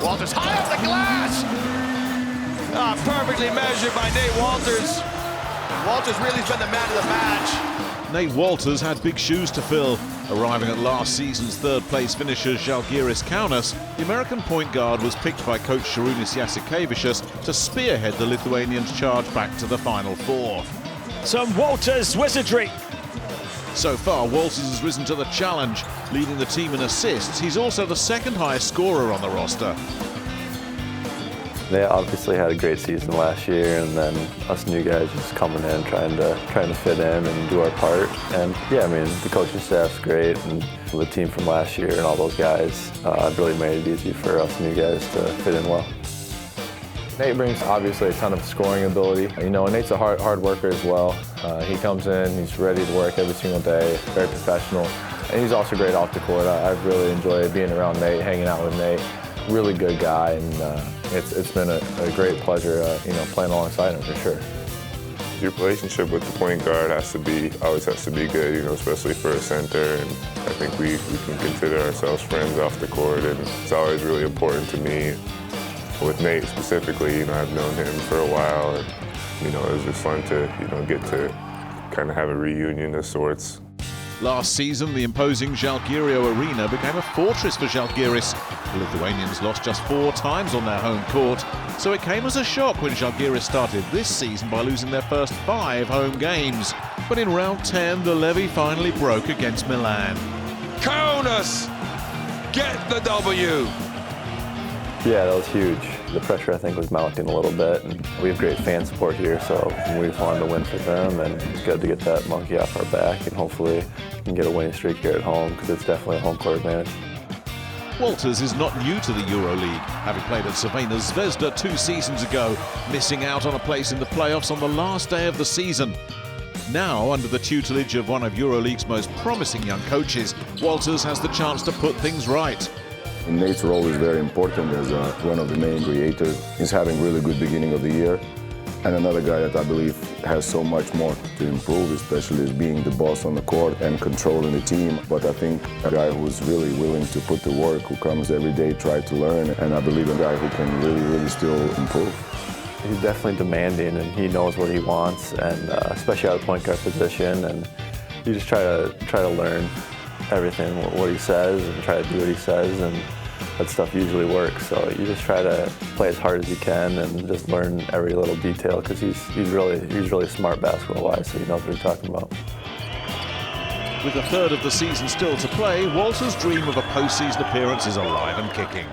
Wolters high off the glass! Perfectly measured by Nate Wolters. Wolters really has been the man of the match. Nate Wolters had big shoes to fill. Arriving at last season's third-place finisher Zalgiris Kaunas, the American point guard was picked by coach Sarunas Jasikevicius to spearhead the Lithuanians' charge back to the Final Four. Some Wolters wizardry. So far, Wolters has risen to the challenge, leading the team in assists. He's also the second highest scorer on the roster. They obviously had a great season last year, and then us new guys just coming in, trying to fit in and do our part. And yeah, I mean, the coaching staff's great, and the team from last year and all those guys really made it easy for us new guys to fit in well. Nate brings obviously a ton of scoring ability. You know, Nate's a hard worker as well. He comes in, he's ready to work every single day, very professional. And he's also great off the court. I've really enjoyed being around Nate, hanging out with Nate. Really good guy, and it's been a great pleasure, playing alongside him for sure. Your relationship with the point guard always has to be good, especially for a center. And I think we can consider ourselves friends off the court, and it's always really important to me. With Nate specifically, I've known him for a while, and it was just fun to get to kind of have a reunion of sorts. Last season, the imposing Zalgiris Arena became a fortress for Zalgiris. The Lithuanians lost just 4 times on their home court, so it came as a shock when Zalgiris started this season by losing their first 5 home games. But in round 10, the levy finally broke against Milan. Kaunas get the W! Yeah, that was huge. The pressure, I think, was mounting a little bit, and we have great fan support here, so we just wanted to win for them, and it's good to get that monkey off our back, and hopefully we can get a winning streak here at home, because it's definitely a home court advantage. Wolters is not new to the EuroLeague, having played at Crvena Zvezda 2 seasons ago, missing out on a place in the playoffs on the last day of the season. Now, under the tutelage of one of EuroLeague's most promising young coaches, Wolters has the chance to put things right. Nate's role is very important as one of the main creators. He's having a really good beginning of the year. And another guy that I believe has so much more to improve, especially is being the boss on the court and controlling the team. But I think a guy who's really willing to put the work, who comes every day, try to learn, and I believe a guy who can really still improve. He's definitely demanding, and he knows what he wants, and especially out of the point guard position. And you just try to learn everything, what he says, and try to do what he says, and that stuff usually works. So you just try to play as hard as you can and just learn every little detail, because he's really smart basketball-wise, so he knows what he's talking about. With a third of the season still to play, Wolters' dream of a postseason appearance is alive and kicking.